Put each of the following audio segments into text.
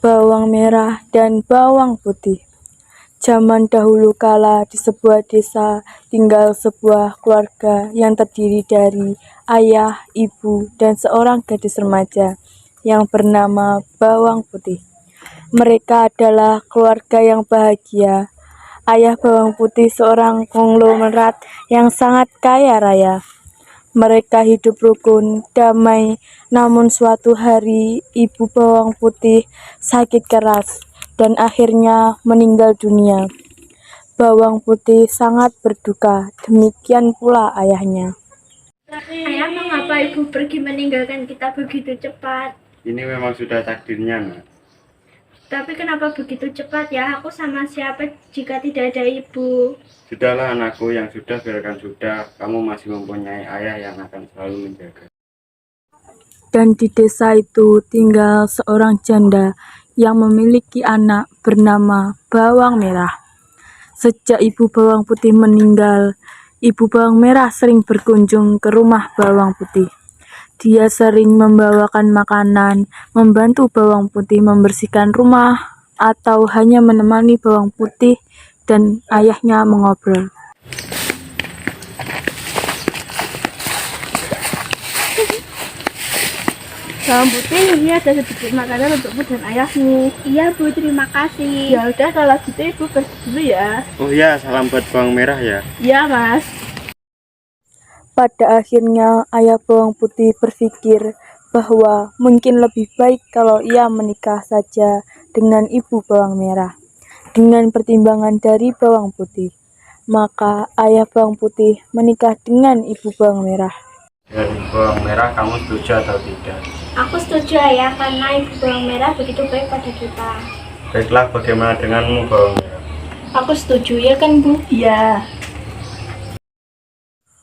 bawang merah dan bawang putih. Zaman dahulu kala di sebuah desa tinggal sebuah keluarga yang terdiri dari ayah, ibu, dan seorang gadis remaja yang bernama Bawang Putih. Mereka adalah keluarga yang bahagia. Ayah Bawang Putih seorang konglomerat yang sangat kaya raya. Mereka hidup rukun, damai, namun suatu hari ibu Bawang Putih sakit keras dan akhirnya meninggal dunia. Bawang Putih sangat berduka, demikian pula ayahnya. Ayah, mengapa ibu pergi meninggalkan kita begitu cepat? Ini memang sudah takdirnya, Nak. Tapi kenapa begitu cepat ya? Aku sama siapa jika tidak ada ibu? Sudahlah anakku, yang sudah biarkan sudah. Kamu masih mempunyai ayah yang akan selalu menjaga. Dan di desa itu tinggal seorang janda yang memiliki anak bernama Bawang Merah. Sejak ibu Bawang Putih meninggal, ibu Bawang Merah sering berkunjung ke rumah Bawang Putih. Dia sering membawakan makanan, membantu Bawang Putih membersihkan rumah, atau hanya menemani Bawang Putih dan ayahnya mengobrol. Bawang Putih, ini ada sedikit makanan untukmu dan ayahmu. Iya Bu, terima kasih. Ya udah, kalau gitu ibu pergi dulu ya. Oh ya, salam buat bawang merah ya. Iya Mas. Pada akhirnya, ayah Bawang Putih berpikir bahwa mungkin lebih baik kalau ia menikah saja dengan ibu Bawang Merah. Dengan pertimbangan dari Bawang Putih, maka ayah Bawang Putih menikah dengan ibu Bawang Merah. Dari bawang merah, kamu setuju atau tidak? Aku setuju Ayah, karena ibu Bawang Merah begitu baik pada kita. Baiklah, bagaimana denganmu bawang merah? Aku setuju ya kan Bu? Iya.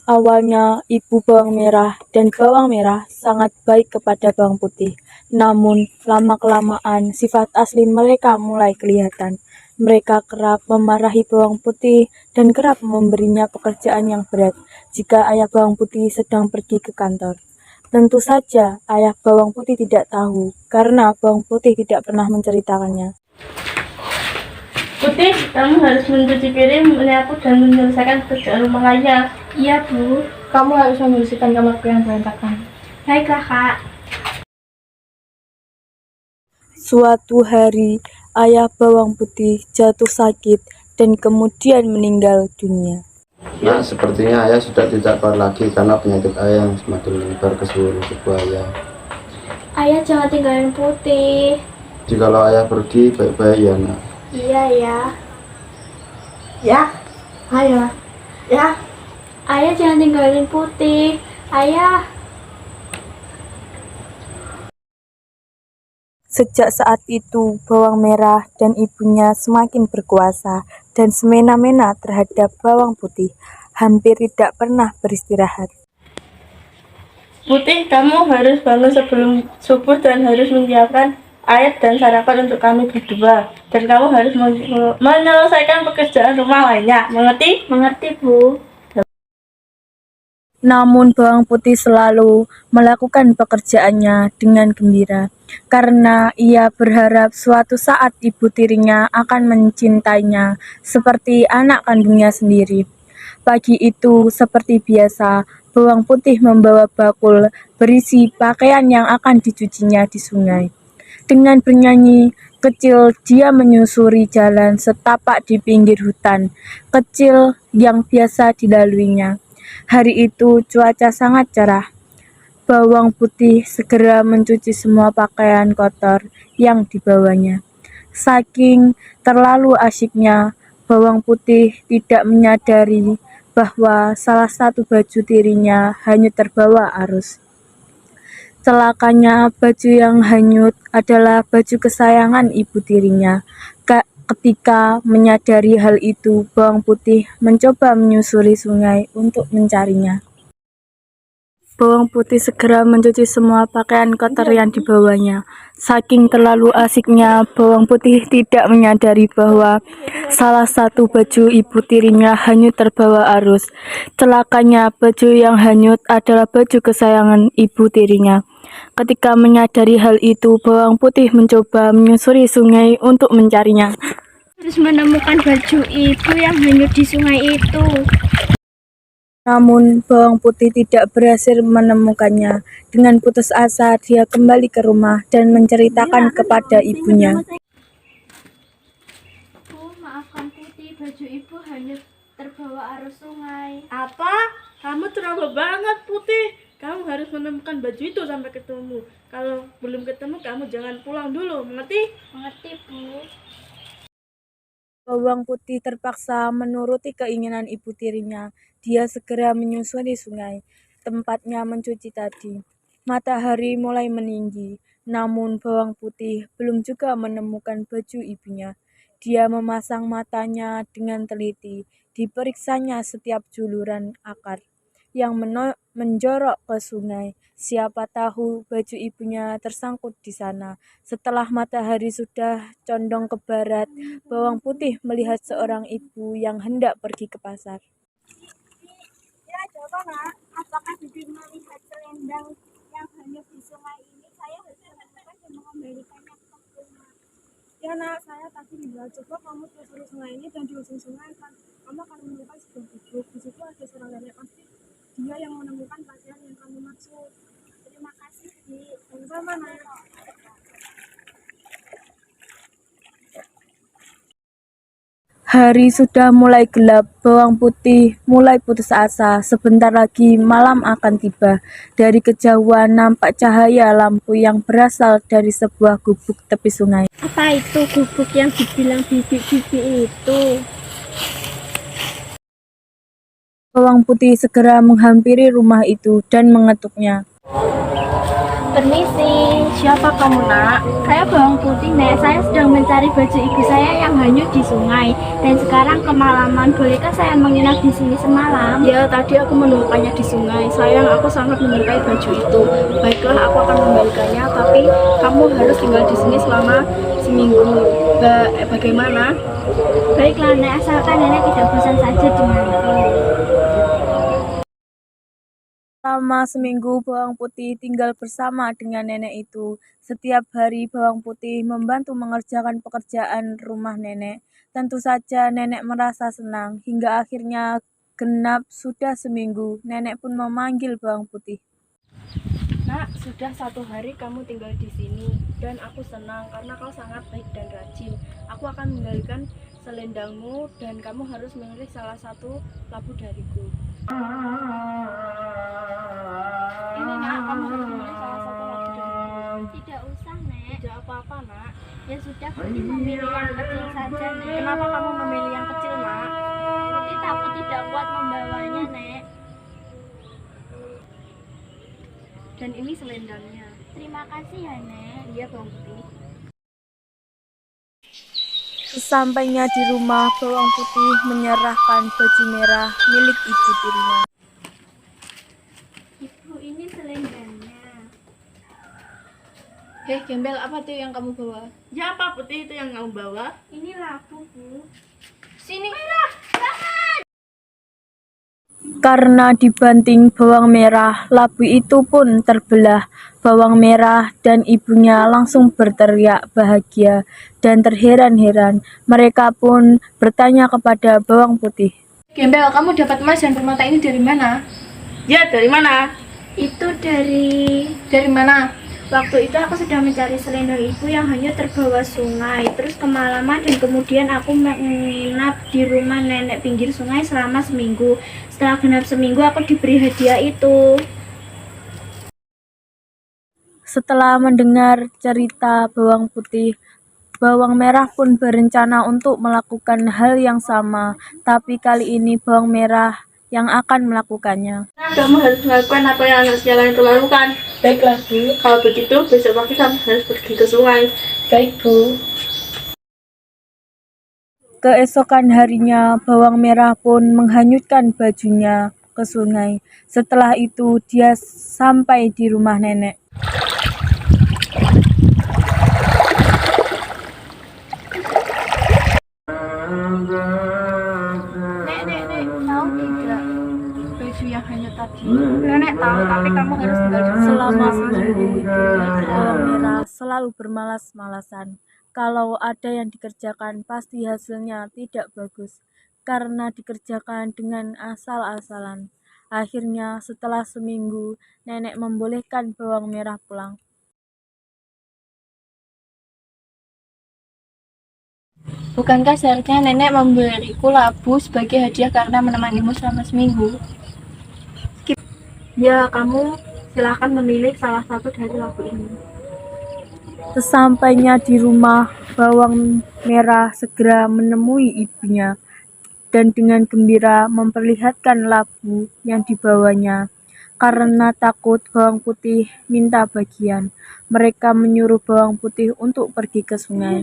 Awalnya, ibu Bawang Merah dan Bawang Merah sangat baik kepada Bawang Putih. Namun, lama-kelamaan sifat asli mereka mulai kelihatan. Mereka kerap memarahi Bawang Putih dan kerap memberinya pekerjaan yang berat jika ayah Bawang Putih sedang pergi ke kantor. Tentu saja, ayah Bawang Putih tidak tahu karena Bawang Putih tidak pernah menceritakannya. Putih, kamu harus mencuci piring, menyapu, dan menyelesaikan pekerjaan rumah lainnya. Iya Bu. Kamu harus membersihkan kamarku yang berantakan. Baiklah Kak. Suatu hari, ayah Bawang Putih jatuh sakit dan kemudian meninggal dunia. Nah, sepertinya ayah sudah tidak kuat lagi karena penyakit ayah yang semakin menyebar ke seluruh tubuh ayah. Ayah jangan tinggalin Putih. Jikalau ayah pergi, baik-baik ya, Nak. Iya ya. Ya, ayo. Ya. Ayah jangan tinggalin Putih. Ayah. Sejak saat itu, Bawang Merah dan ibunya semakin berkuasa dan semena-mena terhadap Bawang Putih, hampir tidak pernah beristirahat. Putih, kamu harus bangun sebelum subuh dan harus menyiapkan air dan sarapan untuk kami berdua. Dan kamu harus menyelesaikan pekerjaan rumah lainnya. Mengerti? Mengerti, Bu. Namun Bawang Putih selalu melakukan pekerjaannya dengan gembira, karena ia berharap suatu saat ibu tirinya akan mencintainya seperti anak kandungnya sendiri. Pagi itu, seperti biasa, Bawang Putih membawa bakul berisi pakaian yang akan dicucinya di sungai. Dengan bernyanyi kecil, dia menyusuri jalan setapak di pinggir hutan kecil yang biasa dilaluinya. Hari itu cuaca sangat cerah. Bawang Putih segera mencuci semua pakaian kotor yang dibawanya. Saking terlalu asyiknya, Bawang Putih tidak menyadari bahwa salah satu baju tirinya hanyut terbawa arus. Celakanya, baju yang hanyut adalah baju kesayangan ibu tirinya. Ketika menyadari hal itu, Bawang Putih mencoba menyusuri sungai untuk mencarinya. bawang putih segera mencuci semua pakaian kotor yang dibawanya. Saking terlalu asiknya, bawang putih tidak menyadari bahwa salah satu baju ibu tirinya hanyut terbawa arus. Celakanya, baju yang hanyut adalah baju kesayangan ibu tirinya. Ketika menyadari hal itu, bawang putih mencoba menyusuri sungai untuk mencarinya. Harus menemukan baju ibu yang hanyut di sungai itu. Namun, bawang putih tidak berhasil menemukannya. Dengan putus asa, dia kembali ke rumah dan menceritakan kepada ibunya. Bu, maafkan Putih, baju ibu hanyut terbawa arus sungai. Apa? Kamu terlalu banget, Putih. Kamu harus menemukan baju itu sampai ketemu. Kalau belum ketemu, kamu jangan pulang dulu, mengerti? Mengerti, Bu? Bawang putih terpaksa menuruti keinginan ibu tirinya. Dia segera menyusuri sungai, tempatnya mencuci tadi. Matahari mulai meninggi, namun bawang putih belum juga menemukan baju ibunya. Dia memasang matanya dengan teliti, diperiksanya setiap juluran akar yang menjorok ke sungai. Siapa tahu baju ibunya tersangkut di sana. Setelah matahari sudah condong ke barat, bawang putih melihat seorang ibu yang hendak pergi ke pasar. Ya, coba nak, apakah Bibi melihat selendang yang hanyut di sungai ini? Saya harus menemukan dan mengembalikannya ke rumah. Ya nak, saya tadi lihat. Coba kamu telusuri sungai ini dan di ujung sungai kamu akan menemukan sebuah gubuk. Di situ ada seorang nenek, pasti dia yang menemukan pakaian yang kamu maksud. Terima kasih, Bi. Sama nak. Hari sudah mulai gelap, bawang putih mulai putus asa. Sebentar lagi malam akan tiba. Dari kejauhan nampak cahaya lampu yang berasal dari sebuah gubuk tepi sungai. Apa itu gubuk yang dibilang bibi-bibi itu? Bawang putih segera menghampiri rumah itu dan mengetuknya. Permisi, siapa kamu nak? Saya bawang putih, Nek. Saya sedang mencari baju ibu saya yang hanyut di sungai. Dan sekarang kemalaman, bolehkah saya menginap di sini semalam? Ya, tadi aku menemukannya di sungai. Sayang, aku sangat menyukai baju itu. Baiklah, aku akan membalikannya, tapi kamu harus tinggal di sini selama seminggu. Bagaimana? Baiklah, Nek. Asalkan Nenek tidak bosan saja denganku. Selama seminggu, bawang putih tinggal bersama dengan nenek itu. Setiap hari, bawang putih membantu mengerjakan pekerjaan rumah nenek. Tentu saja, nenek merasa senang. Hingga akhirnya genap sudah seminggu, nenek pun memanggil bawang putih. Nak, sudah 1 hari kamu tinggal di sini dan aku senang karena kau sangat baik dan rajin. Aku akan mengembalikan selendangmu dan kamu harus memilih salah satu labu dariku. Ini nak, kamu harus memilih salah satu labu dariku. Tidak usah, Nek. Tidak apa-apa nak. Ya sudah, Putih memilih yang kecil saja, Nek. Kenapa kamu memilih yang kecil nak? Putih takut tidak kuat membawanya, Nek. Dan ini selendangnya. Terima kasih ya, Nek. Iya bawang putih. Sesampainya di rumah, bawang putih menyerahkan baju merah milik ibu tirinya. Ibu, ini selendangnya. Hei Gembel, apa tuh yang kamu bawa? Ya apa, Putih, itu yang kamu bawa? Ini labu, Bu. Sini. Karena dibanting bawang merah, labu itu pun terbelah. Bawang merah dan ibunya langsung berteriak bahagia dan terheran-heran. Mereka pun bertanya kepada bawang putih. Gembel, kamu dapat emas dan permata ini dari mana? Ya, dari mana? Itu dari Mana? waktu itu aku sedang mencari selendang ibu yang hanya terbawa sungai. Terus kemalaman dan kemudian aku menginap di rumah nenek pinggir sungai selama seminggu. Setelah genap seminggu aku diberi hadiah itu. Setelah mendengar cerita bawang putih, bawang merah pun berencana untuk melakukan hal yang sama, tapi kali ini bawang merah yang akan melakukannya. Kamu harus melakukan apa yang anak sekalian itu lakukan. Baiklah, Bu. Kalau begitu, besok pagi kamu harus pergi ke sungai. Baik Bu. Keesokan harinya, bawang merah pun menghanyutkan bajunya ke ke sungai. Setelah itu dia sampai di rumah nenek. Nek, tahu tidak baju yang hanyut tadi? Nenek tahu, tapi kamu harus tinggal di sini. Selama seminggu itu, bawang merah selalu bermalas-malasan. Kalau ada yang dikerjakan, pasti hasilnya tidak bagus karena dikerjakan dengan asal-asalan. Akhirnya, setelah seminggu, nenek membolehkan bawang merah pulang. Bukankah seharusnya nenek memberiku labu sebagai hadiah karena menemanimu selama seminggu? Ya, kamu silahkan memilih salah satu dari labu ini. Sesampainya di rumah, bawang merah segera menemui ibunya dan dengan gembira memperlihatkan labu yang dibawanya. Karena takut bawang putih minta bagian, mereka menyuruh bawang putih untuk pergi ke sungai.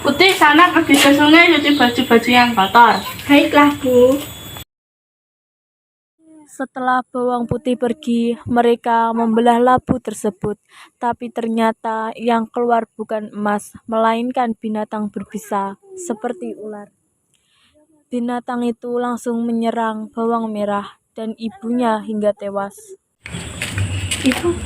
Putih, sana pergi ke sungai cuci baju-baju yang kotor. Baiklah, Bu. Setelah bawang putih pergi, mereka membelah labu tersebut. Tapi ternyata yang keluar bukan emas, melainkan binatang berbisa seperti ular. Binatang itu langsung menyerang bawang merah dan ibunya hingga tewas. Ibu,